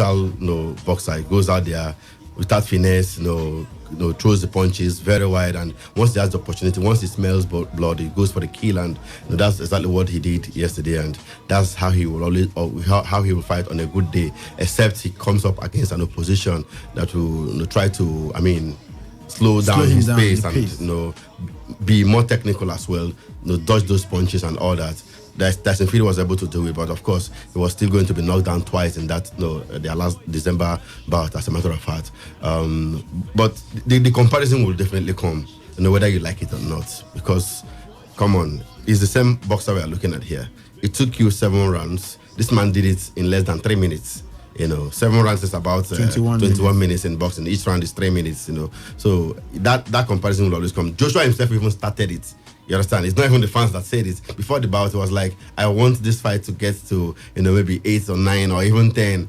brutal, boxer. He goes out there without finesse, throws the punches very wide, and once he has the opportunity, once he smells blood, he goes for the kill, and that's exactly what he did yesterday, and that's how he will always, or how he will fight on a good day, except he comes up against an opposition that will try to, slow down his pace and be more technical as well, dodge those punches and all that. Tyson Fury was able to do it, but of course he was still going to be knocked down twice in that their last December bout, as a matter of fact. But the comparison will definitely come, whether you like it or not, because come on, it's the same boxer we are looking at here. It took you 7 rounds. This man did it in less than 3 minutes. 7 rounds is about 21 minutes in boxing. Each round is 3 minutes. So that comparison will always come. Joshua himself even started it. You understand? It's not even the fans that said it. Before the bout, it was like, I want this fight to get to, maybe 8 or 9 or even 10,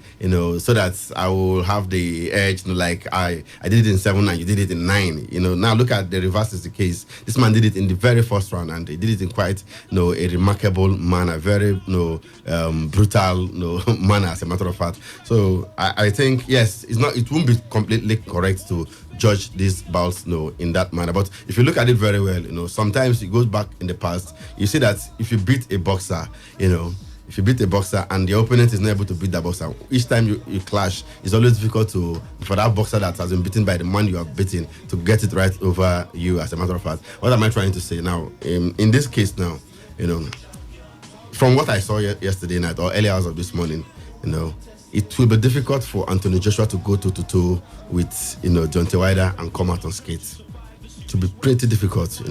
so that I will have the edge. Like I did it in 7 and you did it in 9. Now look at the reverse is the case. This man did it in the very first round, and he did it in quite, a remarkable manner, very, brutal, manner, as a matter of fact. So I think, yes, it won't be completely correct to judge these bouts in that manner, but if you look at it very well, sometimes it goes back in the past. You see that if you beat a boxer, if you beat a boxer and the opponent is not able to beat that boxer, each time you clash, it's always difficult for that boxer that has been beaten by the man you have beaten to get it right over you, as a matter of fact. What am I trying to say now? In this case now, from what I saw yesterday night or early hours of this morning, it will be difficult for Anthony Joshua to go toe-to-toe with, Deontay Wilder and come out on skates. To be pretty difficult.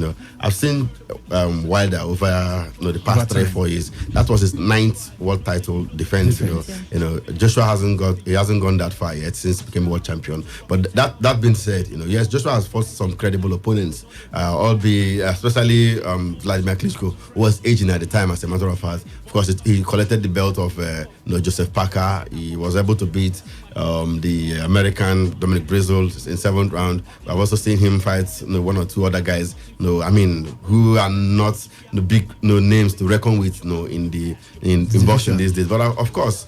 I've seen Wilder over the past 3-4 years. That was his 9th world title defense. Joshua hasn't gone that far yet since he became world champion. But that being said, yes, Joshua has fought some credible opponents, albeit especially Vladimir Klitschko, who was aging at the time, as a matter of fact. Of course, he collected the belt of Joseph Parker. He was able to beat the American Dominic Breazeale in 7th round. I've also seen him fight 1 or 2 other guys, who are not big names to reckon with, in boxing these days. But of course,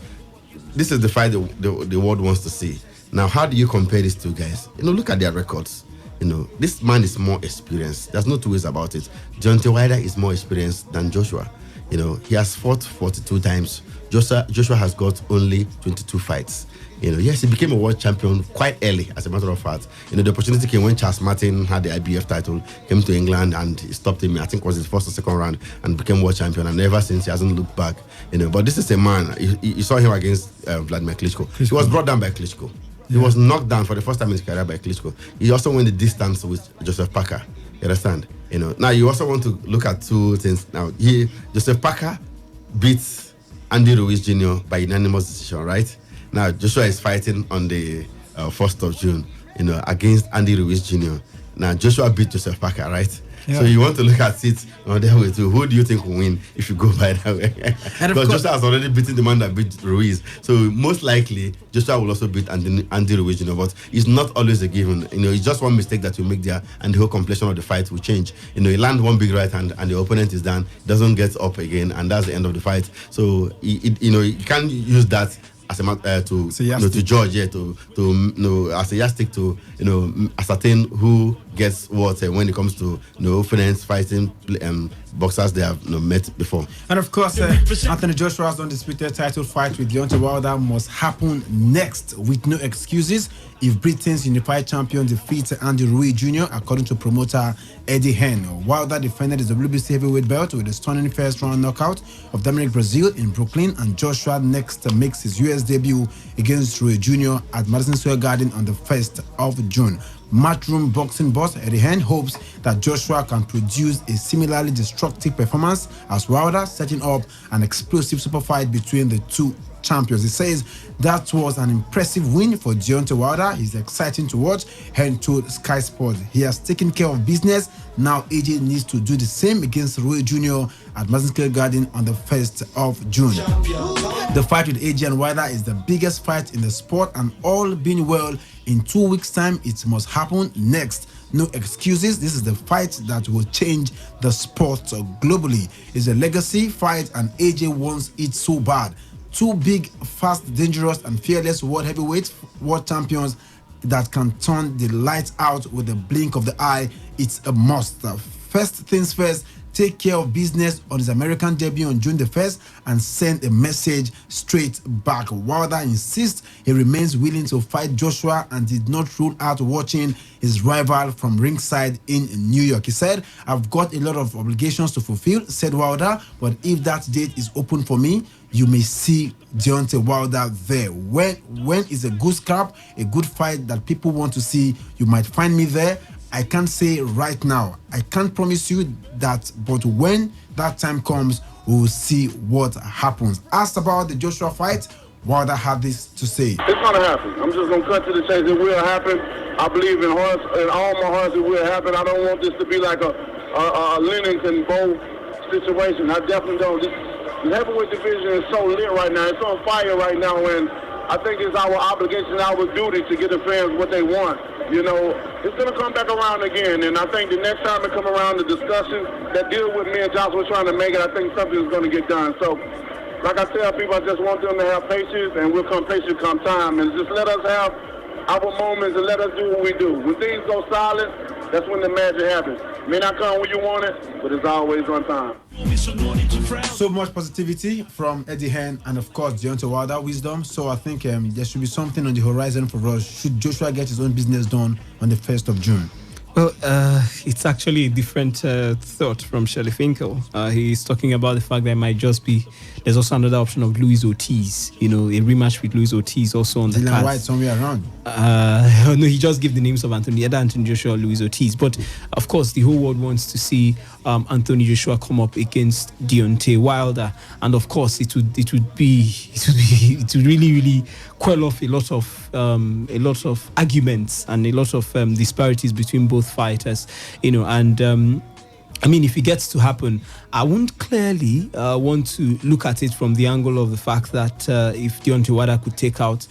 this is the fight the world wants to see. Now, how do you compare these 2 guys? Look at their records. This man is more experienced. There's no 2 ways about it. Deontay Wilder is more experienced than Joshua. He has fought 42 times. Joshua has got only 22 fights. Yes, he became a world champion quite early, as a matter of fact. The opportunity came when Charles Martin had the IBF title, came to England, and he stopped him, I think it was his 1st or 2nd round, and became world champion. And ever since, he hasn't looked back. But this is a man, you saw him against Vladimir Klitschko. He was brought down by Klitschko. He was knocked down for the first time in his career by Klitschko. He also went the distance with Joseph Parker. You understand? Now you also want to look at 2 things. Now, Joseph Parker beats Andy Ruiz Jr. by unanimous decision, right? Now Joshua is fighting on the 1st of June, against Andy Ruiz Jr. Now Joshua beat Joseph Parker, right? Yeah. So you want to look at it that way too. Who do you think will win if you go by that way? Because Joshua has already beaten the man that beat Ruiz. So most likely Joshua will also beat Andy Ruiz, but it's not always a given. It's just one mistake that you make there and the whole complexion of the fight will change. You land one big right hand and the opponent is down, doesn't get up again, and that's the end of the fight. So you can't use that as a to judge, as a yardstick to ascertain who gets what when it comes to opponents fighting boxers they have met before. And of course, Anthony Joshua's undisputed title fight with Deontay Wilder must happen next with no excuses if Britain's unified champion defeats Andy Ruiz Jr. according to promoter Eddie Hearn. Wilder defended his WBC heavyweight belt with a stunning first-round knockout of Dominic Breazeale in Brooklyn, and Joshua next makes his US debut against Ruiz Jr. at Madison Square Garden on the 1st of June. Matchroom boxing boss Eddie Hearn hopes that Joshua can produce a similarly destructive performance as Wilder, setting up an explosive super fight between the 2 champions. He says that was an impressive win for Deontay Wilder. He's exciting to watch. Hearn told Sky Sports he has taken care of business. Now AJ needs to do the same against Ruiz Jr. at Madison Square Garden on the 1st of June. The fight with AJ and Wilder is the biggest fight in the sport, and all being well, in 2 weeks' time, it must happen next. No excuses. This is the fight that will change the sport globally. It's a legacy fight, and AJ wants it so bad. Two big, fast, dangerous, and fearless world heavyweight world champions that can turn the lights out with the blink of the eye. It's a must. First things first, take care of business on his American debut on June the 1st and send a message straight back. Wilder insists he remains willing to fight Joshua and did not rule out watching his rival from ringside in New York. He said, "I've got a lot of obligations to fulfill," said Wilder, "but if that date is open for me, you may see Deontay Wilder there. When is a good scrap, a good fight that people want to see, you might find me there. I can't say right now. I can't promise you that, but when that time comes, we'll see what happens." Asked about the Joshua fight, Wilder had this to say. It's going to happen. I'm just going to cut to the chase. It will happen. I believe in all my hearts it will happen. I don't want this to be like a Lennox and Bo situation. I definitely don't. The heavyweight division is so lit right now. It's on fire right now, and I think it's our obligation, our duty to get the fans what they want. You know, it's going to come back around again, and I think the next time it come around, the discussion that deal with me and Joshua trying to make it, I think something is going to get done. So, like I tell people, I just want them to have patience, and we'll come patient come time, and just let us have our moments and let us do what we do. When things go silent, that's when the magic happens. It may not come when you want it, but it's always on time. So much positivity from Eddie Hearn and, of course, Deontay Wilder wisdom. So I think there should be something on the horizon for us. Should Joshua get his own business done on the 1st of June? Well, it's actually a different thought from Shelley Finkel. He's talking about the fact that it might just be. There's also another option of Luis Ortiz. You know, a rematch with Luis Ortiz also on the card. Dylan White somewhere around. No, he just gave the names of Anthony Joshua, Luis Ortiz. But of course, the whole world wants to see Anthony Joshua come up against Deontay Wilder, and of course, it would really quell off a lot of arguments and a lot of disparities between both fighters, you know. And I mean, if it gets to happen, I wouldn't clearly want to look at it from the angle of the fact that if Deontay Wilder could take out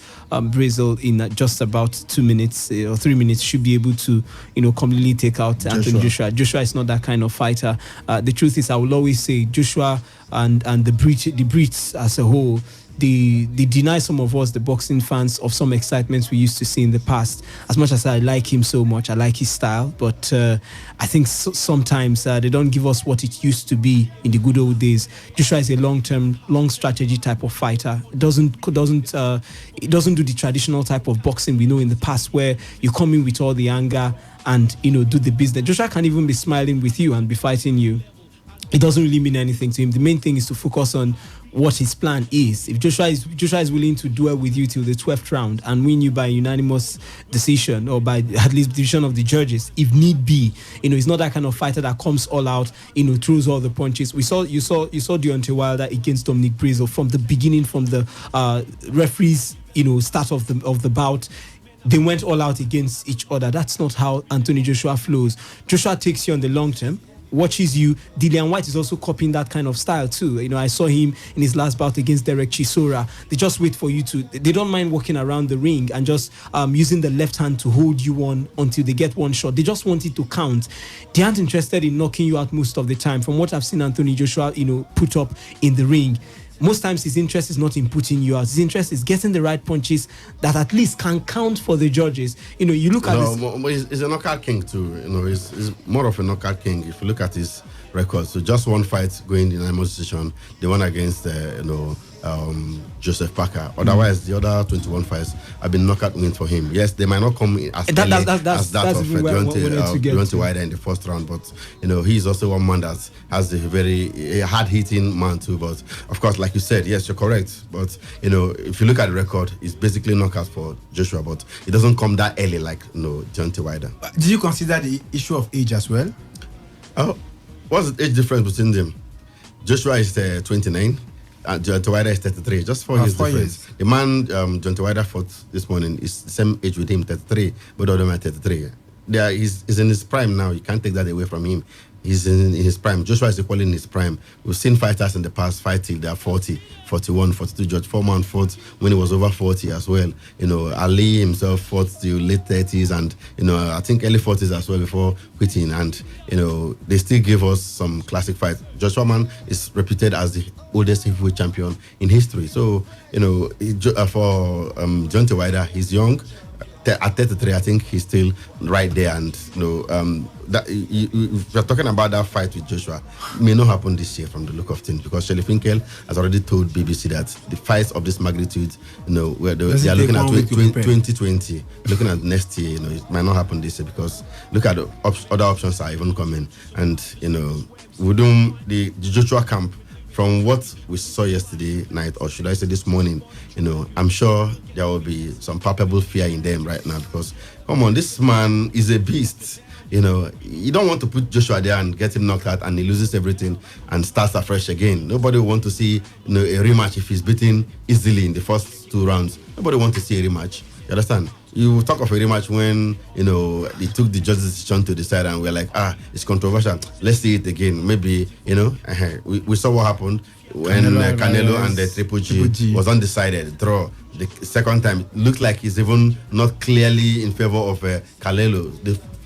Brazil in just about 2 minutes or 3 minutes, should be able to, you know, completely take out Anthony Joshua. Joshua is not that kind of fighter. The truth is, I will always say Joshua and the Brits as a whole, they deny some of us, the boxing fans, of some excitements we used to see in the past. As much as I like him so much, I like his style, but I think sometimes they don't give us what it used to be in the good old days. Joshua is a long strategy type of fighter. It doesn't do the traditional type of boxing we know in the past, where you come in with all the anger and, you know, do the business. Joshua can even be smiling with you and be fighting you. It doesn't really mean anything to him. The main thing is to focus on what his plan is. If Joshua is willing to duel with you till the 12th round and win you by unanimous decision, or by at least decision of the judges, if need be, you know, he's not that kind of fighter that comes all out, you know, throws all the punches. You saw Deontay Wilder against Dominic Breazeale from the beginning, from the referees, you know, start of the bout. They went all out against each other. That's not how Anthony Joshua flows. Joshua takes you on the long term, watches you. Dillian White is also copying that kind of style too. You know, I saw him in his last bout against Derek Chisora. They just wait for you to. They don't mind walking around the ring and just using the left hand to hold you on until they get one shot. They just want it to count. They aren't interested in knocking you out most of the time. From what I've seen Anthony Joshua, you know, put up in the ring, most times his interest is not in putting you out. His interest is getting the right punches that at least can count for the judges. You know, you look at this. He's a knockout king too. You know, he's more of a knockout king. If you look at his record, so just one fight going in unanimous decision, the one against Joseph Parker. Otherwise, the other 21 fights have been knockout wins for him. Yes, they might not come as that of Deontay Wilder in the first round, but you know, he's also one man that has a very hard-hitting man too. But of course, like you said, yes, you're correct. But you know, if you look at the record, it's basically knockout for Joshua, but it doesn't come that early like, you know, Deontay Wilder. Did you consider the issue of age as well? What's the age difference between them? Joshua is 29. Deontay Wilder is 33, just 4 years difference. The man Deontay Wilder fought this morning is the same age with him, 33. Both of them are 33. He's in his prime now. You can't take that away from him. He's in his prime. Joshua is equally in his prime. We've seen fighters in the past fight till they're 40, 41, 42. George Foreman fought when he was over 40 as well. Ali himself fought till late 30s and, I think early 40s as well before quitting. And, they still give us some classic fights. George Foreman is reputed as the oldest heavyweight champion in history. So, for Deontay Wilder, he's young. At 33, I think he's still right there, and that if you're talking about that fight with Joshua, it may not happen this year from the look of things, because Shelley Finkel has already told BBC that the fights of this magnitude, where they are looking at 2020, looking at next year, it might not happen this year, because look at the other options are even coming, and within the Joshua camp. From what we saw yesterday night, or should I say this morning, I'm sure there will be some palpable fear in them right now, because, come on, this man is a beast. You don't want to put Joshua there and get him knocked out and he loses everything and starts afresh again. Nobody will want to see a rematch if he's beaten easily in the first 2 rounds. Nobody wants to see a rematch. You understand? You talk of a rematch when, they took the judge's decision to decide and we're like, it's controversial. Let's see it again. Maybe, we saw what happened when Canelo and the Triple G was undecided, draw. The second time, it looked like he's even not clearly in favor of Canelo.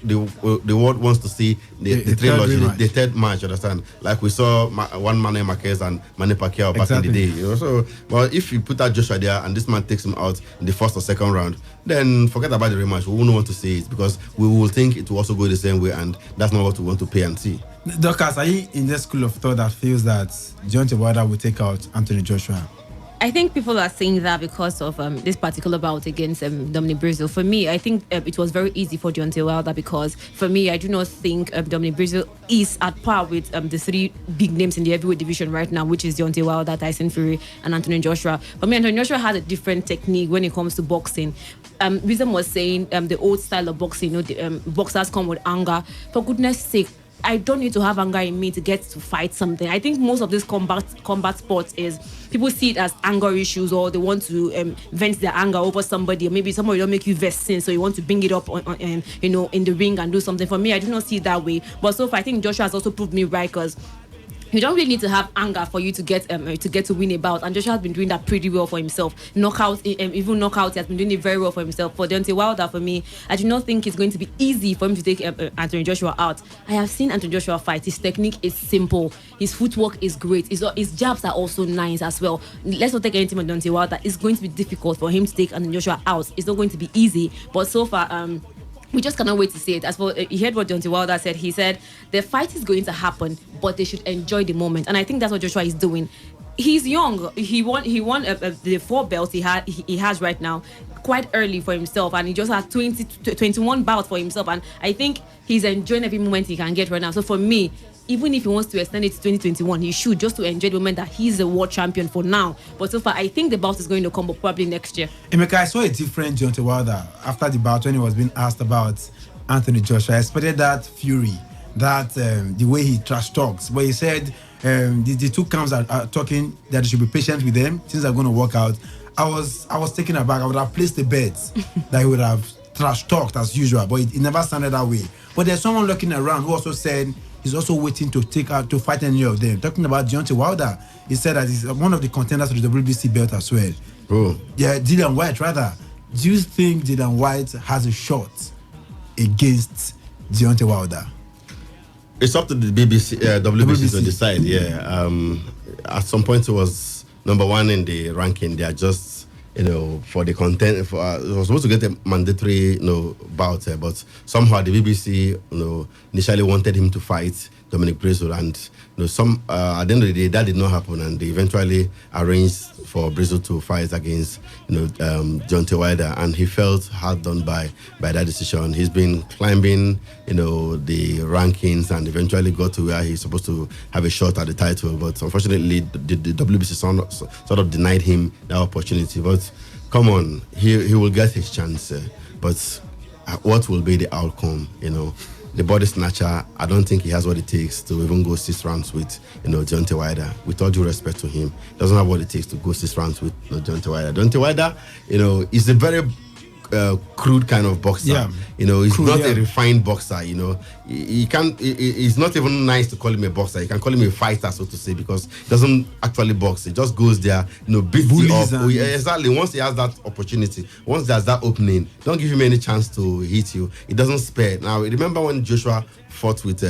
The world wants to see the trilogy, the third match, understand? Like we saw one Manny Marquez and Manny Pacquiao back in the day. So, well, if you put out Joshua there and this man takes him out in the first or second round, then forget about the rematch. We won't want to see it, because we will think it will also go the same way, and that's not what we want to pay and see. Dorcas, are you in the school of thought that feels that Deontay Wilder will take out Anthony Joshua? I think people are saying that because of this particular bout against Dominic Breazeale. For me, I think it was very easy for Deontay Wilder, because for me, I do not think Dominic Breazeale is at par with the 3 big names in the heavyweight division right now, which is Deontay Wilder, Tyson Fury, and Anthony Joshua. For me, Anthony Joshua has a different technique when it comes to boxing. Wisdom was saying the old style of boxing, boxers come with anger. For goodness sake, I don't need to have anger in me to get to fight something. I think most of this combat sports is people see it as anger issues, or they want to vent their anger over somebody, or maybe somebody don't make you vesting, so you want to bring it up on in the ring and do something. For me, I do not see it that way. But so far, I think Joshua has also proved me right, because you don't really need to have anger for you to get to win a bout, and Joshua has been doing that pretty well for himself. Knockout, even knockout, he has been doing it very well for himself. For Deontay Wilder, for me, I do not think it's going to be easy for him to take Anthony Joshua out. I have seen Anthony Joshua fight. His technique is simple. His footwork is great. His jabs are also nice as well. Let's not take anything on Deontay Wilder. It's going to be difficult for him to take Anthony Joshua out. It's not going to be easy, but so far, we just cannot wait to see it. As for you heard what Deontay Wilder said. He said the fight is going to happen, but they should enjoy the moment. And I think that's what Joshua is doing. He's young. He won the 4 belts he has right now quite early for himself, and he just has 21 bouts for himself. And I think he's enjoying every moment he can get right now. So for me, even if he wants to extend it to 2021, he should, just to enjoy the moment that he's a world champion for now. But so far, I think the bout is going to come up probably next year. Emeka, I saw a different Deontay Wilder after the bout when he was being asked about Anthony Joshua. I expected that fury, that the way he trash talks, but he said the 2 camps are talking that they should be patient with them. Things are going to work out. I was taken aback. I would have placed the bets that he would have trash talked as usual, but it never sounded that way. But there's someone looking around who also said he's also waiting to fight any of them. Talking about Deontay Wilder, he said that he's one of the contenders for the WBC belt as well. Oh. Yeah, Dillian White rather. Do you think Dillian White has a shot against Deontay Wilder? It's up to the WBC to decide. Yeah. At some point, it was number 1 in the ranking. They are just, for the content. It was supposed to get a mandatory, bout, but somehow the BBC, initially wanted him to fight Dominic Breazeale, and at the end of the day, that did not happen, and they eventually arranged for Breazeale to fight against, Deontay Wilder, and he felt hard done by that decision. He's been climbing, the rankings, and eventually got to where he's supposed to have a shot at the title, but unfortunately, the WBC sort of denied him that opportunity. But come on, he will get his chance, but what will be the outcome, The body snatcher, I don't think he has what it takes to even go 6 rounds with, Deontay Wilder. With all due respect to him, he doesn't have what it takes to go 6 rounds with Deontay Wilder. Deontay Wilder, is a very crude kind of boxer. Yeah. You know, he's Crude, not yeah. a refined boxer. You know, he can't. It's not even nice to call him a boxer. You can call him a fighter, so to say, because he doesn't actually box. He just goes there, you know, beats you Bullies up. and- Yeah, exactly. Once he has that opportunity, once there's that opening, don't give him any chance to hit you. He doesn't spare. Now, remember when Joshua fought with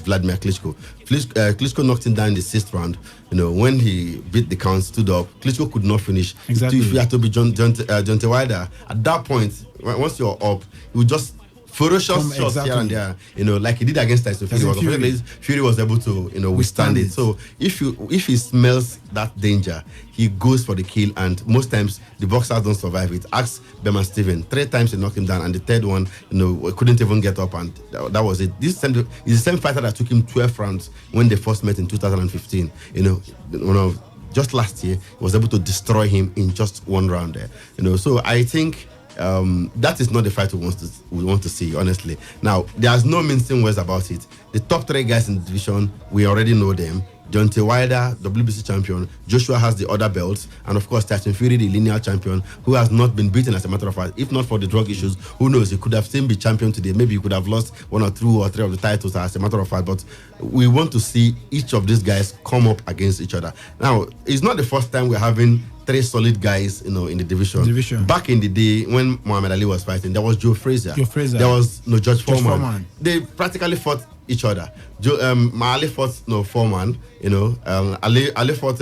Vladimir Klitschko? Klitschko knocked him down in the 6th round. You know, when he beat the count, stood up, Klitschko could not finish. Exactly. If you had to be Deontay Wilder, at that point, once you're up, you just ferocious shots here and there, you know, like he did against Tyson Fury. Fury was able to, you know, withstand it. So if he smells that danger, he goes for the kill, and most times the boxers don't survive it. Ask Berman Steven, 3 times he knocked him down, and the 3rd one, you know, couldn't even get up, and that was it. This is the same fighter that took him 12 rounds when they first met in 2015. You know, just last year he was able to destroy him in just 1 round there. You know, so I think that is not the fight we want to see, honestly. Now, there's no mincing words about it. The top 3 guys in the division, we already know them. Deontay Wilder, WBC champion. Joshua has the other belts. And of course, Tyson Fury, the lineal champion, who has not been beaten, as a matter of fact. If not for the drug issues, who knows? He could have still been champion today. Maybe he could have lost 1 or 2 or 3 of the titles, as a matter of fact. But we want to see each of these guys come up against each other. Now, it's not the first time we're having 3 solid guys, you know, in the division. Back in the day when Muhammad Ali was fighting, there was Joe Frazier. There was George Foreman. They practically fought each other. Ali fought Foreman, you know. Ali fought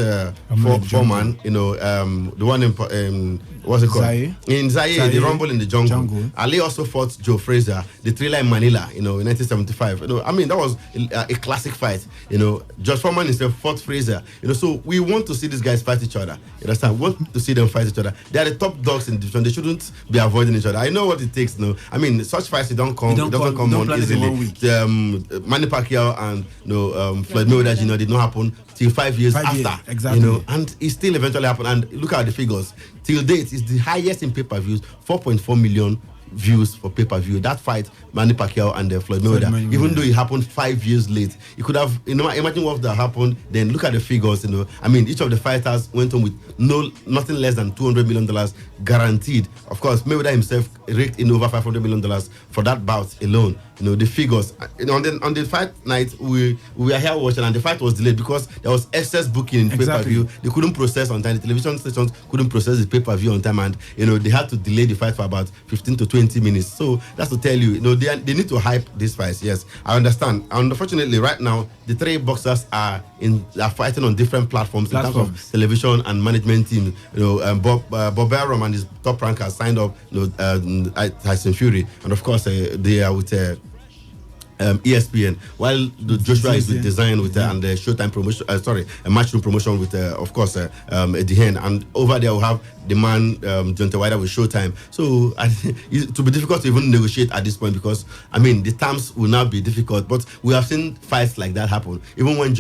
Foreman, you know. The one in what's it called? In Zaire, the Rumble in the jungle. Ali also fought Joe Frazier, the Thriller in Manila, you know, in 1975. You know, I mean, that was a classic fight. You know, George Foreman himself fought Frazier. You know, so we want to see these guys fight each other. You understand? We want to see them fight each other. They are the top dogs in the division. They shouldn't be avoiding each other. I know what it takes. No, I mean, such fights it doesn't come on easily. Manny Pacquiao and Floyd Mayweather Jr. did not happen till 5 years after. Exactly. You know, and it still eventually happened. And look at the figures. Till date, it's the highest in pay-per-views, 4.4 million views for pay-per-view. That fight, Manny Pacquiao and Floyd Mayweather, even though it happened 5 years late, it could have, you know, imagine what that happened. Then look at the figures, you know. I mean, each of the fighters went on with nothing less than $200 million guaranteed. Of course, Mayweather himself raked in over $500 million for that bout alone. You know, the figures. You know, on the fight night, we were here watching, and the fight was delayed because there was excess booking in pay-per-view. They couldn't process on time. The television stations couldn't process the pay-per-view on time, and, you know, they had to delay the fight for about 15 to 20 minutes. So that's to tell you, you know, they need to hype these fights. Yes, I understand. And unfortunately, right now, the 3 boxers are fighting on different platforms in terms of television and management team. You know, Bob Arum and his top ranker signed up, you know, Tyson Fury, and of course they are with ESPN, while the Joshua is with Design with and the Showtime promotion, a matchroom promotion with of course Eddie Hearn, and over there we have the man Deontay Wilder with Showtime. So it will be difficult to even negotiate at this point, because I mean the terms will now be difficult. But we have seen fights like that happen. Even when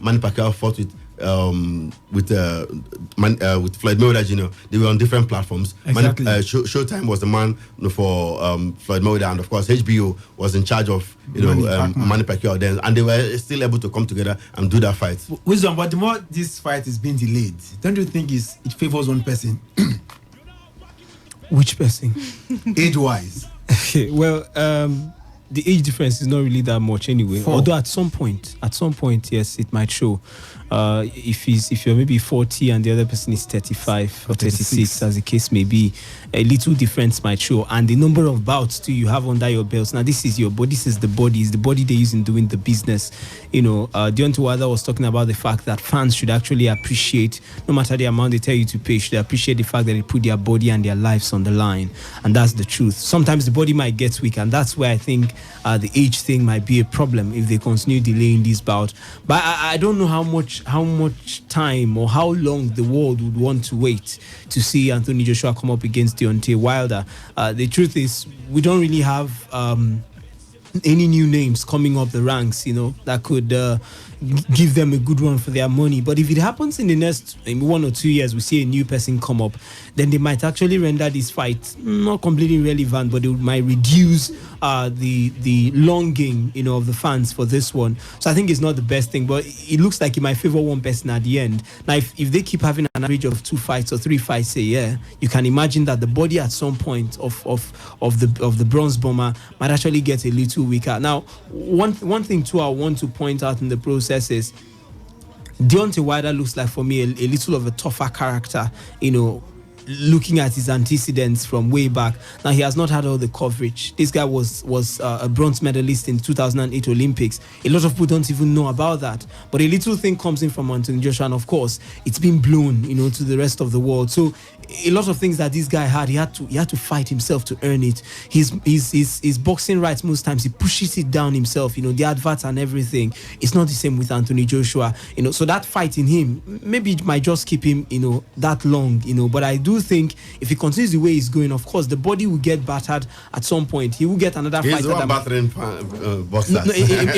Manny Pacquiao fought with Floyd Mayweather Jr., they were on different platforms. Exactly. Showtime was the man for Floyd Mayweather, and of course HBO was in charge of Manny Pacquiao then, and they were still able to come together and do that fight. Wisdom, but the more this fight is being delayed, don't you think it favors one person? Which person? Age-wise. Well, the age difference is not really that much anyway. Although at some point, yes, it might show. If you're maybe 40 and the other person is 35 or 36, as the case may be, a little difference might show. And the number of bouts too you have under your belts. Now this is your body. This is the body. It's the body they use in doing the business. You know, Deontay Wilder was talking about the fact that fans should actually appreciate, no matter the amount they tell you to pay, should appreciate the fact that they put their body and their lives on the line. And that's the truth. Sometimes the body might get weak, and that's where I think the age thing might be a problem if they continue delaying this bout. But I don't know how much time or how long the world would want to wait to see Anthony Joshua come up against Deontay Wilder. The truth is, we don't really have any new names coming up the ranks, that could give them a good run for their money. But if it happens in the next 1 or 2 years, we see a new person come up, then they might actually render this fight not completely irrelevant, but it might reduce the longing, of the fans for this one. So I think it's not the best thing, but it looks like it might favor one person at the end. Now, if they keep having an average of 2 fights or 3 fights a year, you can imagine that the body at some point of the bronze bomber might actually get a little weaker. Now, one thing too I want to point out in the process is Deontay Wilder looks like, for me, a little of a tougher character, looking at his antecedents from way back. Now, he has not had all the coverage. This guy was a bronze medalist in 2008 Olympics. A lot of people don't even know about that. But a little thing comes in from Anthony Joshua, and of course, it's been blown, to the rest of the world. So a lot of things that this guy had, he had to fight himself to earn it. His boxing rights, most times he pushes it down himself, the adverts and everything. It's not the same with Anthony Joshua, so that fight in him, maybe it might just keep him, that long, but I do think if he continues the way he's going, of course, the body will get battered at some point. He will get another fight. He's one battering boxer. No, he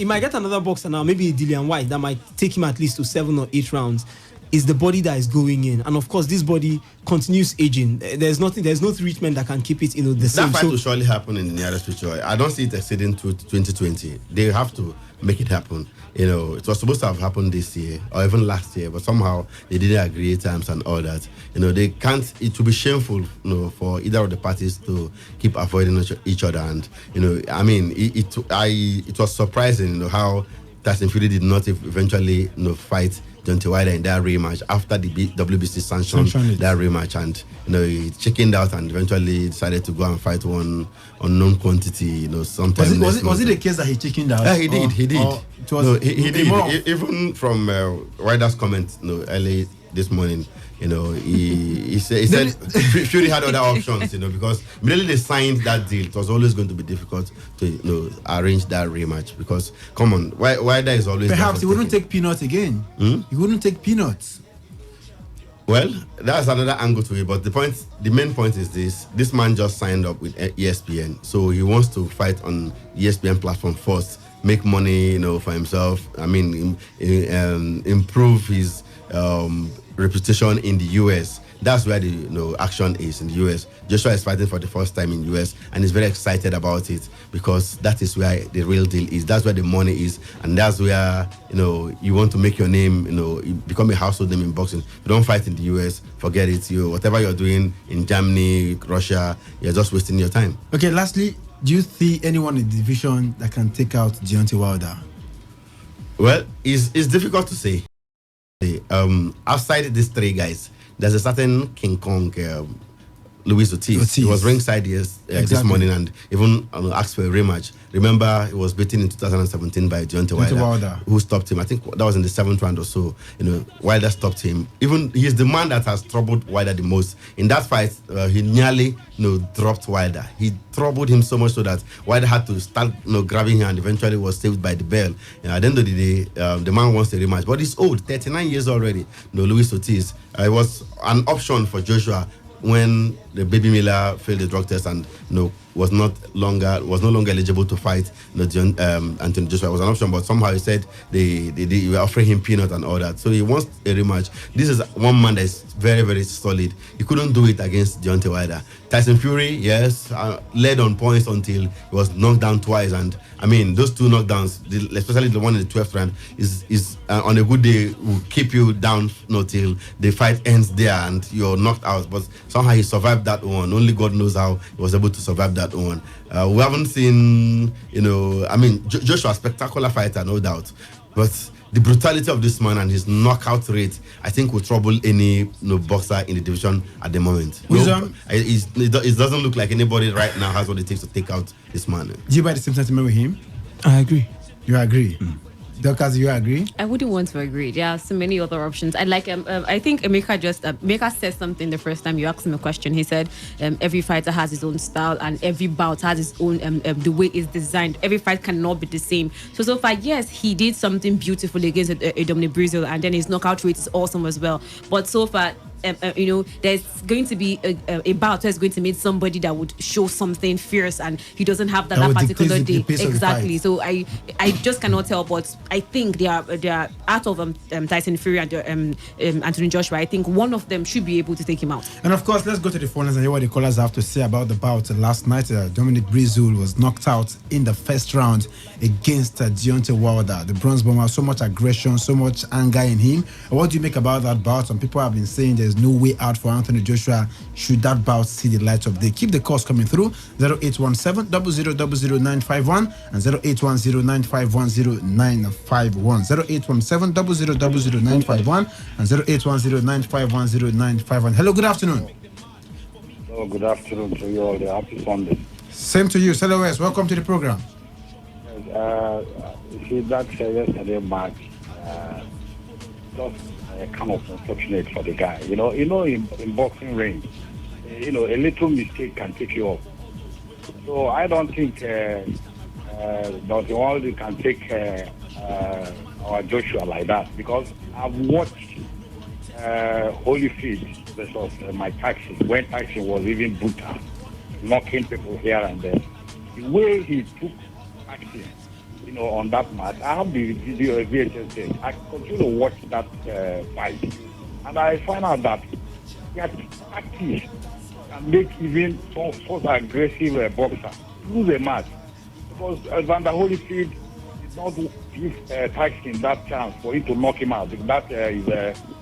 might get another boxer now, maybe Dillian White, that might take him at least to 7 or 8 rounds. Is the body that is going in, and of course this body continues aging. There's no treatment that can keep it the same. That fight will surely happen in the nearest future. I don't see it exceeding to 2020. They have to make it happen. It was supposed to have happened this year or even last year, but somehow they didn't agree terms and all that. They can't. It will be shameful, for either of the parties to keep avoiding each other. And it was surprising, how Tyson Fury did not eventually, fight Deontay Wilder in that rematch after the WBC sanctioned that rematch, and he chickened out and eventually decided to go and fight one unknown quantity. Sometime was it the case that he chickened out? Yeah, he did. He did. He did. Even from Wilder's comment, early this morning, he said Fury had other options, because immediately they signed that deal, it was always going to be difficult to arrange that rematch, because come on, Wilder is always perhaps he wouldn't take peanuts again. He wouldn't take peanuts. Well, that's another angle to it, but the main point is this man just signed up with ESPN, so he wants to fight on ESPN platform first, make money, for himself. Improve his reputation in the US. That's where the action is, in the US. Joshua is fighting for the first time in the US, and he's very excited about it, because that is where the real deal is. That's where the money is, and that's where you want to make your name. You become a household name in boxing. If you don't fight in the US, forget it. Whatever you're doing in Germany, Russia, you're just wasting your time. Okay, lastly, do you see anyone in the division that can take out Deontay Wilder? Well, it's difficult to say. Outside these 3 guys, there's a certain King Kong, Luis Ortiz. He was ringside this morning and even asked for a rematch. Remember, he was beaten in 2017 by Deontay Wilder, who stopped him. I think that was in the 7th round or so. Wilder stopped him. Even he's the man that has troubled Wilder the most. In that fight, he nearly dropped Wilder. He troubled him so much so that Wilder had to start grabbing him, and eventually was saved by the bell. At the end of the day, the man wants a rematch, but he's old, 39 years already. Luis Ortiz. It was an option for Joshua when the baby Miller failed the drug test and was no longer eligible to fight Anthony Joshua. It was an option, but somehow he said they were offering him peanut and all that. So he wants a rematch. This is one man that is very, very solid. He couldn't do it against Deontay Wilder. Tyson Fury, yes, led on points until he was knocked down twice. And those 2 knockdowns, especially the one in the 12th round, is on a good day will keep you down till the fight ends there and you're knocked out. But somehow he survived that one. Only God knows how he was able to survive that one. We haven't seen, Joshua, spectacular fighter, no doubt, but the brutality of this man and his knockout rate, I think, will trouble any boxer in the division at the moment. It doesn't look like anybody right now has what it takes to take out this man. Do you buy the same sentiment with him? I agree. You agree? Dorcas, you agree? I wouldn't want to agree. There are so many other options. I think Emeka said something the first time you asked him a question. He said every fighter has his own style and every bout has its own the way it's designed. Every fight cannot be the same. So far, yes, he did something beautiful against Dominic Brazil, and then his knockout rate is awesome as well. But so far, there's going to be a bout where it's going to meet somebody that would show something fierce, and he doesn't have that particular day. Exactly. So I just cannot tell, but I think they are out of Tyson Fury and Anthony Joshua. I think one of them should be able to take him out. And of course, let's go to the phone lines and hear what the callers have to say about the bout last night. Dominic Breazeale was knocked out in the first round against Deontay Wilder. The bronze bomber, so much aggression, so much anger in him. What do you make about that bout? Some people have been saying there's no way out for Anthony Joshua should that bout see the light of day. Keep the calls coming through. 0817 0000951 and 0810951091. 0817 0000951 and 0810951091. Hello, good afternoon. Oh, good afternoon to you all. Happy Sunday. Same to you. Hello, West. Welcome to the program. See, that yesterday match, just kind of unfortunate for the guy. In boxing ring, a little mistake can take you off. So I don't think that the world can take our Joshua like that, because I've watched Holyfield versus Mike Tyson when Tyson was even brutal, knocking people here and there. The way he took action, on that match, I have the video VHS tape. I continue to watch that fight, and I find out that that practice can make even such aggressive boxer lose a match, because Evander Holyfield did not give Tyson that chance for him to knock him out. That is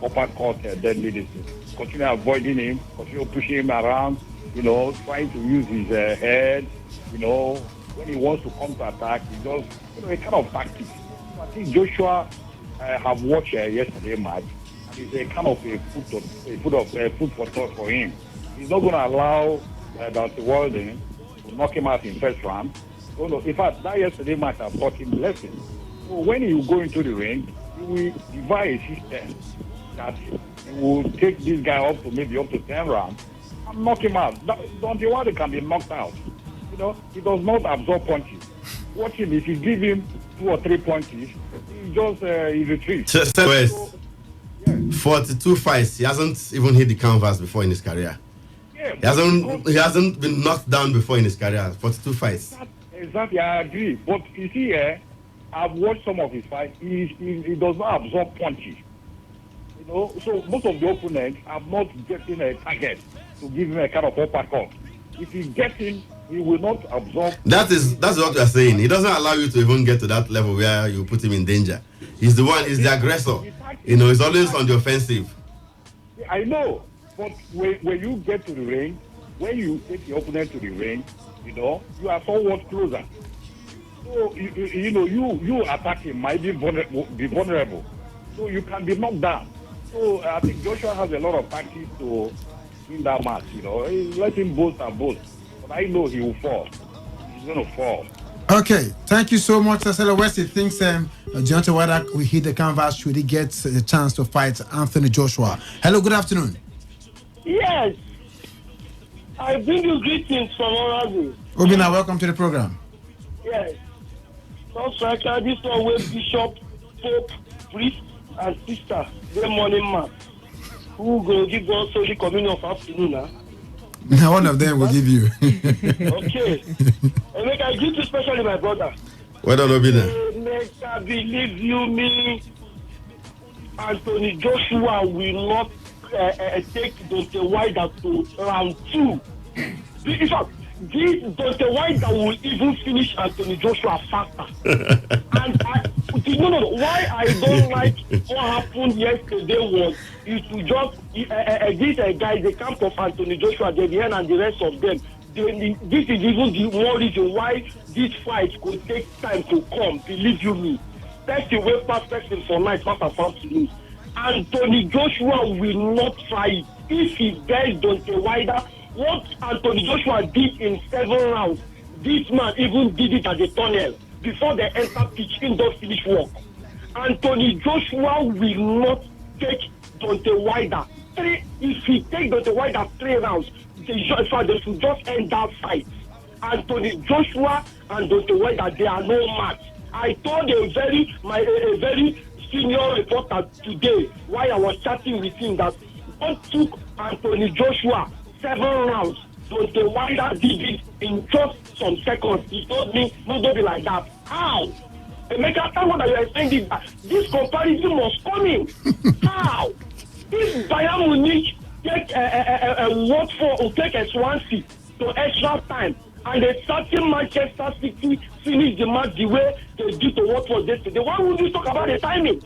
uppercut deadly disease. Continue avoiding him, continue pushing him around, trying to use his head, when he wants to come to attack, he just, a kind of tactics. So I think Joshua have watched yesterday match, and it's a kind of a food for thought for him. He's not going to allow Deontay Wilder to knock him out in first round. So, in fact, that yesterday match have taught him lessons. So when you go into the ring, you will devise a system that you will take this guy up to 10 rounds and knock him out. Deontay Wilder can be knocked out. He does not absorb punches. Watch him, if you give him 2 or 3 punches, he just he retreats. 42 fights. He hasn't even hit the canvas before in his career. Yeah, he hasn't been knocked down before in his career. 42 fights. Exactly, I agree. But you see, I've watched some of his fights. He does not absorb punches. So most of the opponents are not getting a target to give him a kind of uppercut. If he gets in, he will not absorb. That's what we are saying. He doesn't allow you to even get to that level where you put him in danger. He's the aggressor. He's always on the offensive. I know, but when you get to the ring, when you take the opponent to the ring, you are somewhat closer. So you attack him might be vulnerable. So you can be knocked down. So I think Joshua has a lot of practice to win that match. Let him boast and boast. But I know he will fall. He's going to fall. Okay, thank you so much, Cecily West. He thinks Deontay Wilder will hit the canvas should he get a chance to fight Anthony Joshua. Hello, good afternoon. Yes, I bring you greetings from Orazi. Obina, welcome to the program. Yes, so striker, this one with Bishop, Pope, Priest, and Sister, the morning man, who will give us Holy Communion of afternoon, huh? One of them will give you. Okay. And make I give you especially my brother. Well done, Obina. Make I believe you me. Anthony Joshua will not take Deontay Wilder to round 2. In fact, this Deontay Wilder will even finish Anthony Joshua faster. And why I don't like what happened yesterday was is to just this guy, the camp of Anthony Joshua, the end and the rest of them. This is even the more reason why this fight could take time to come. Believe you me, person way past person for night, not found to lose. Anthony Joshua will not try it. If he gets Deontay Wilder, what Anthony Joshua did in 7 rounds, this man even did it at the tunnel before they enter pitch in don't finish work. Anthony Joshua will not take Deontay Wilder. If he takes Deontay Wilder 3 rounds, they should just end that fight. Anthony Joshua and Deontay Wilder, they are no match. I told a very senior reporter today, while I was chatting with him, that what took Anthony Joshua 7 rounds to the wider did it in just some seconds. He told me, nobody like that. How? Make after what you are saying, this comparison was coming. How? If Bayern Munich take a Watford or take a Swansea to extra time, and the certain Manchester City finish the match the way they did to Watford yesterday, why would you talk about the timing?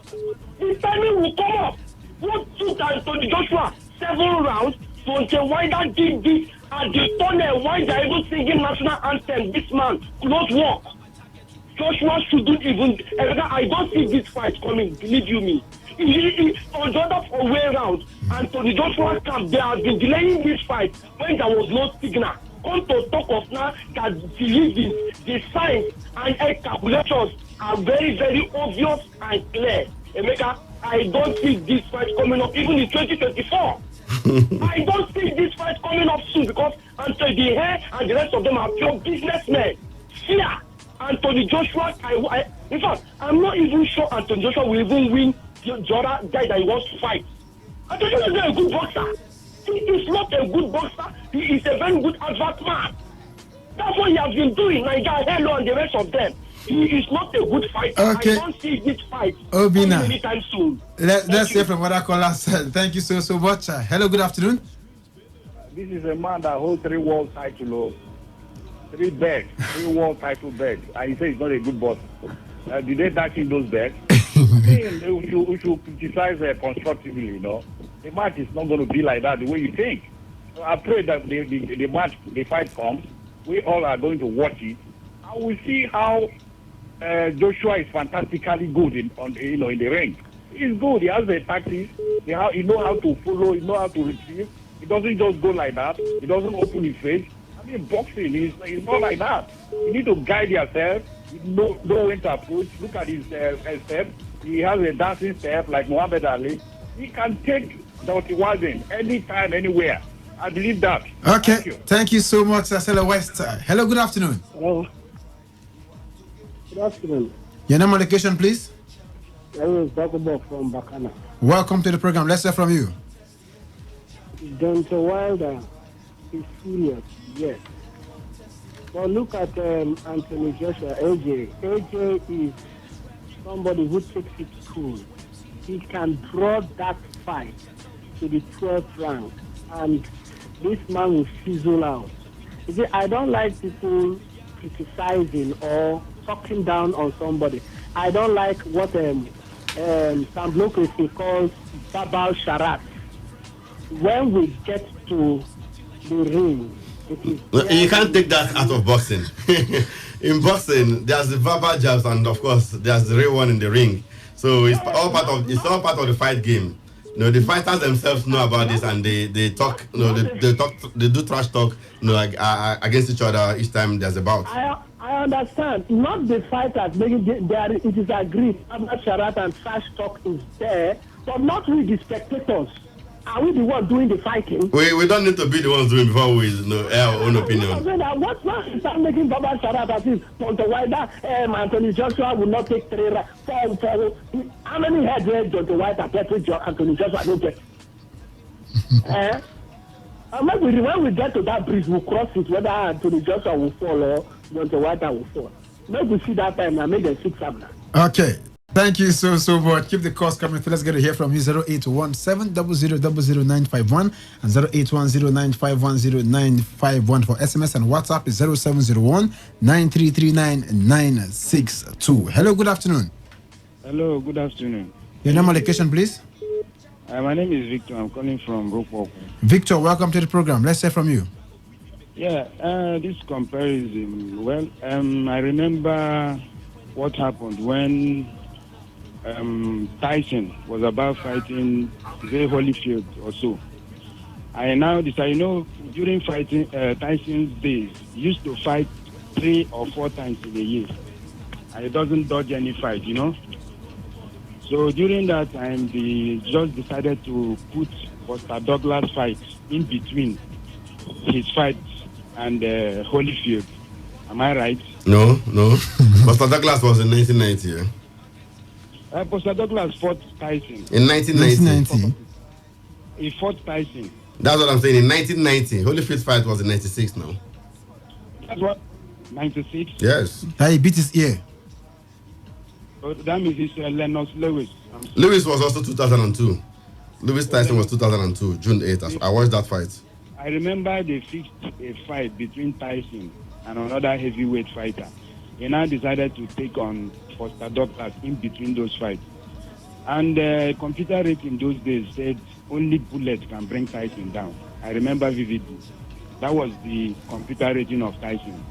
The timing will come up. What took Anthony Joshua 7 rounds to the wider did this at the tunnel while they're even singing national anthem? This man could not walk. Joshua shouldn't even. I don't see this fight coming, believe you me. On the other way around, Anthony Joshua camp, they have been delaying this fight when there was no signal. Come to talk of now that the signs and calculations are very, very obvious and clear. Emeka, I don't see this fight coming up even in 2024. I don't see this fight coming up soon because Anthony the Hair and the rest of them are pure businessmen. Fear. Anthony Joshua, in fact, I'm not even sure Anthony Joshua will even win the other guy that he wants to fight. Anthony Joshua is not a good boxer. He is not a good boxer. He is a very good advert man. That's what he has been doing. Nigeria, Hello, and the rest of them. He is not a good fighter. Okay. I don't see this fight Obina, anytime soon. Let's hear from what I call us. Thank you so much. Hello, good afternoon. This is a man that holds 3 world titles. 3 belts, 3 world title belts. And he says he's not a good boxer. Did they touch in those belts? we should criticize constructively, you know. The match is not going to be like that the way you think. So I pray that the match, the fight comes. We all are going to watch it. And we see how Joshua is fantastically good in the ring. He's good. He has the tactics. He knows how to follow. He knows how to retrieve. He doesn't just go like that. He doesn't open his face. I mean, boxing is not like that. You need to guide yourself. You know when to approach. Look at his step. He has a dancing step like Muhammad Ali. He can take Dr. Wazin anytime, anywhere. I believe that. Okay. Thank you so much, Asela West. Hello, good afternoon. Hello. Good afternoon. Your name and location, please. Hello, Dr. Bob from Bakana. Welcome to the program. Let's hear from you. Deontay Wilder is serious, yes. But look at Anthony Joshua, AJ. AJ is somebody who takes it cool. He can draw that fight to the 12th round, and this man will fizzle out. You see, I don't like people criticizing or talking down on somebody. I don't like what Sam Lockery calls verbal charade. When we get to the ring, you can't take that out of boxing. In boxing, there's the verbal jabs, and of course, there's the real one in the ring. So it's all part of the fight game. You know, the fighters themselves know about this, and they talk. You know, they do trash talk. You know, like against each other each time there's a bout. I understand. Not the fighters. It is agreed. Verbal charade and trash talk is there, but not with the spectators. Are we the ones doing the fighting? We don't need to be the ones doing before we air our own opinion. What's not start making verbal charade as if Deontay Wilder, Anthony Joshua will not take 3 rounds. How many heads did Deontay Wilder get with Anthony Joshua? Don't get. When we get to that bridge, we'll cross it whether Anthony Joshua will fall or Deontay Wilder will fall. Maybe we see that time and make them fix up now. Okay. Thank you so much. Keep the calls coming. Let's get to hear from you. 0817000951 and 0810951091 for SMS, and WhatsApp is 0701-9339-962. Hello, good afternoon. Hello, good afternoon. Your name and location, please. My name is Victor. I'm calling from Rockwood. Victor, welcome to the program. Let's hear from you. Yeah, this comparison. Well, I remember what happened when Tyson was about fighting Holyfield or so. I now decide, during fighting Tyson's days, he used to fight 3 or 4 times in a year. And he doesn't dodge any fight, So during that time, they just decided to put Buster Douglas fight in between his fight and Holyfield. Am I right? No. Buster Douglas was in 1990. Yeah? Buster Douglas fought Tyson in 1990. he fought Tyson. That's what I'm saying. In 1990, Holyfield's fight was in 96 now. That's what? 96? Yes. He beat his ear. So that means it's Lennox Lewis. Lewis was also 2002. Lewis Tyson was 2002, June 8th. I watched that fight. I remember they fixed a fight between Tyson and another heavyweight fighter. He now decided to take on Foster Douglas in between those fights. And the computer rating those days said only bullet can bring Tyson down. I remember vividly. That was the computer rating of Tyson.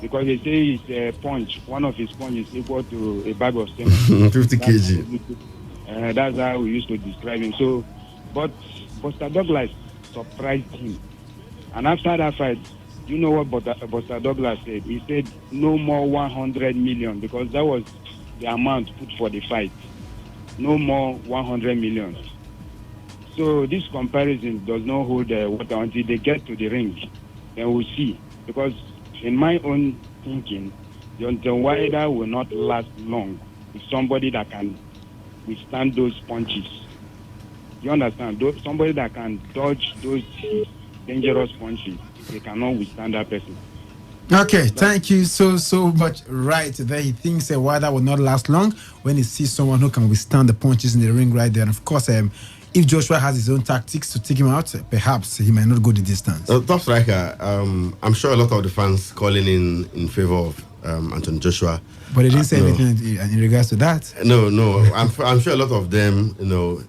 Because they say his punch, one of his punches is equal to a bag of cement. 50 kg. That's how we used to describe him. So, but Foster Douglas surprised him. And after that fight, you know what Foster Douglas said? He said no more 100 million because that was the amount put for the fight. No more 100 million. So this comparison does not hold water until they get to the ring. Then we'll see. Because in my own thinking, Deontay Wilder will not last long with somebody that can withstand those punches. You understand? Somebody that can dodge those dangerous punches, they cannot withstand that person. Okay, thank you so much. Right there, he thinks Wilder will not last long when he sees someone who can withstand the punches in the ring right there. And of course, if Joshua has his own tactics to take him out, perhaps he might not go the distance. Top striker, I'm sure a lot of the fans calling in favor of Anthony Joshua. But they didn't say anything in regards to that. No. I'm sure a lot of them,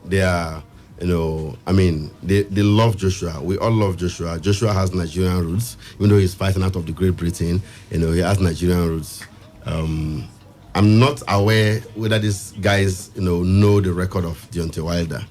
they are, I mean, they love Joshua. We all love Joshua. Joshua has Nigerian roots, even though he's fighting out of the Great Britain. He has Nigerian roots. I'm not aware whether these guys, know the record of Deontay Wilder.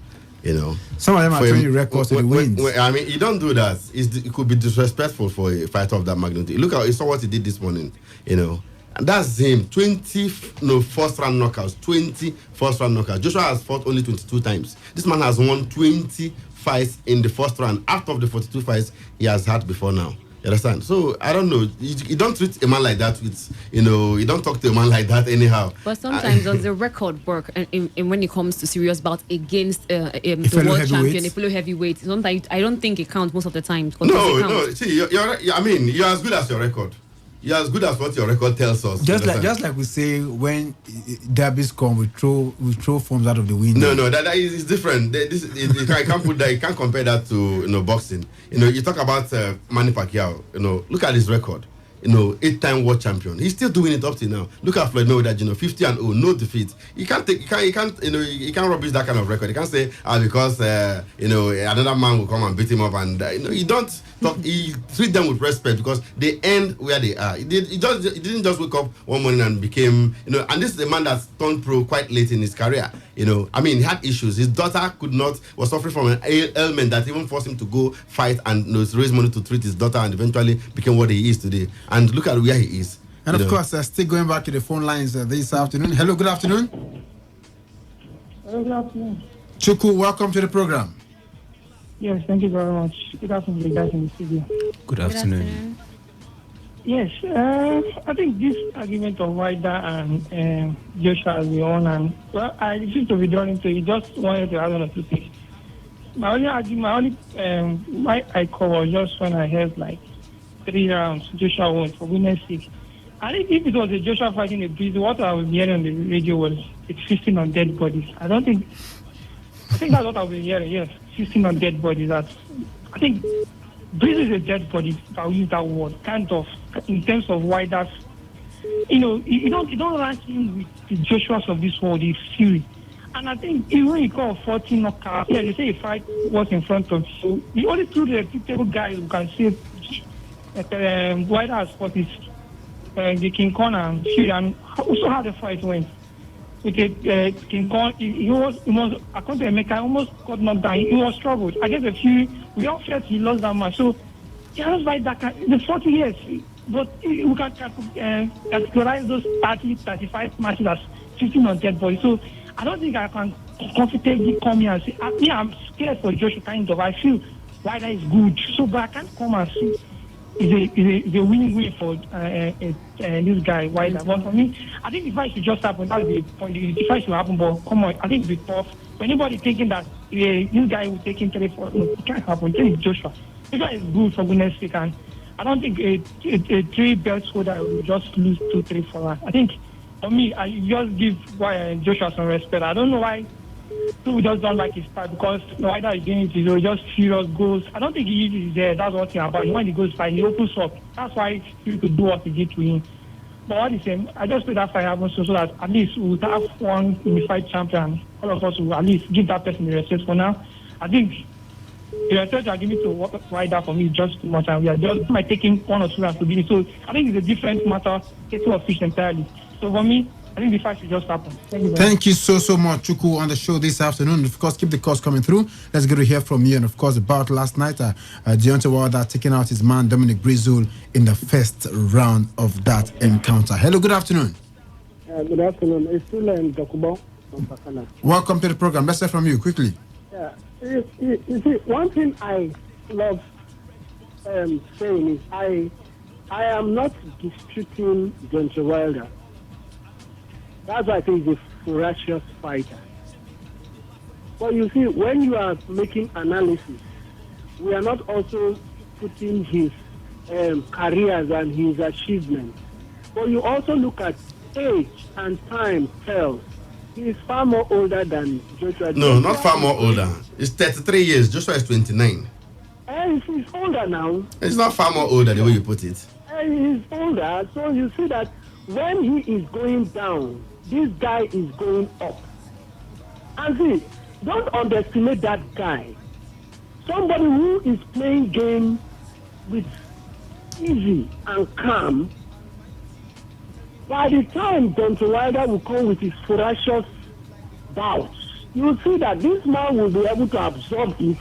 Some of them are throwing records to the wind. I mean, you don't do that. It could be disrespectful for a fighter of that magnitude. Look how you saw what he did this morning. And that's him. 20 first round knockouts. 20 first round knockouts. Joshua has fought only 22 times. This man has won 20 fights in the first round. Out of the 42 fights he has had before now. You understand? So I don't know. You don't treat a man like that with, you don't talk to a man like that anyhow. But sometimes does the record work and when it comes to serious bouts against the world champion, a fellow heavyweight? Sometimes I don't think it counts most of the time. No. See, you're as good as your record. You're as good as what your record tells us. Just like we say when derbies come, we throw forms out of the window. No, that is different. You can't put that. You can't compare that to boxing. You talk about Manny Pacquiao. Look at his record. 8-time world champion. He's still doing it up to now. Look at Floyd Mayweather. 50-0, no defeat. You can't rubbish that kind of record. You can't say because another man will come and beat him up and you don't talk. You treat them with respect because they end where they are. He didn't just wake up one morning and became and this is a man that's turned pro quite late in his career. I mean, he had issues. His daughter was suffering from an ailment that even forced him to go fight and raise money to treat his daughter and eventually became what he is today. And look at where he is. And of course, still going back to the phone lines this afternoon. Hello, good afternoon. Hello, good afternoon. Chuku, welcome to the program. Yes, thank you very much. Good afternoon, guys in the studio. Good afternoon. Yes, I think this argument of Wilder and Joshua as the own, and I refuse to withdraw into it. Just wanted to add on a few things. My only why I call was just when I heard 3 rounds Joshua won for goodness sake. I think if it was a Joshua fighting a Breeze, what I was hearing on the radio was it's 15 on dead bodies. I think that's what I was hearing. Yes, 15 on dead bodies. I think Breeze is a dead body. I'll use that word. Kind of in terms of why that's you don't rank him with the Joshuas of this world. He's fury. And I think even when you call 14 knockouts, they say a fight was in front of you. The only two reputable guys who can say Wilder has fought is the King Kong and Fury, and also how the fight went. With King Kong, he was according to Emeka, almost got knocked down. He was struggled. I guess we all felt he lost that match. So he has like that the 40 years, but we can categorize those 30, 35 matches as 15 on dead body. So I don't think I can comfortably come here and say, I'm scared for Joshua kind of. I feel Wilder is good, so but I can't come and say is a win-win for this guy Wilder. But for me, I think the fight should just happen. That's the point. The fight should happen, but come on, I think it's tough. For anybody thinking that this guy will take him 3-4, no, it can't happen. Tell Joshua. This guy is good for goodness sake, and I don't think a 3-belt holder will just lose 2-3 for us. I think for me, I just give Joshua some respect. I don't know why people just don't like his style, because Wilder is doing it, he just serious goes. I don't think he uses there. That's what he's about. When he goes fight, he opens up. That's why he could do what he did to him. But all the same, I just pray that fight happens so that at least we'll have one unified champion. All of us will at least give that person the respect for now. I think the respect are giving to Wilder for me is just too much, and we are just might taking 1 or 2 rounds to beat it. So I think it's a different matter, kettle of fish entirely. So for me, I think the fight should just happen. Thank you so much, Chuku, on the show this afternoon. Of course, keep the calls coming through. Let's get to hear from you. And of course, about last night, Deontay Wilder taking out his man Dominic Breazeale in the first round of that encounter. Hello, good afternoon. Good afternoon. It's still Dokubo from Pakana. Welcome to the program. Let's hear from you quickly. Yeah, you see, one thing I love saying is I am not disputing Deontay Wilder. That's why I think he's a ferocious fighter. But you see, when you are making analysis, we are not also putting his careers and his achievements. But you also look at age and time tells. He is far more older than Joshua. No, not far more older. It's 33 years. Joshua is 29. He's older now. It's not far more older the way you put it. He's older, so you see that when he is going down, this guy is going up. And see, don't underestimate that guy. Somebody who is playing game with easy and calm. By the time Deontay Wilder will come with his ferocious bouts, you will see that this man will be able to absorb it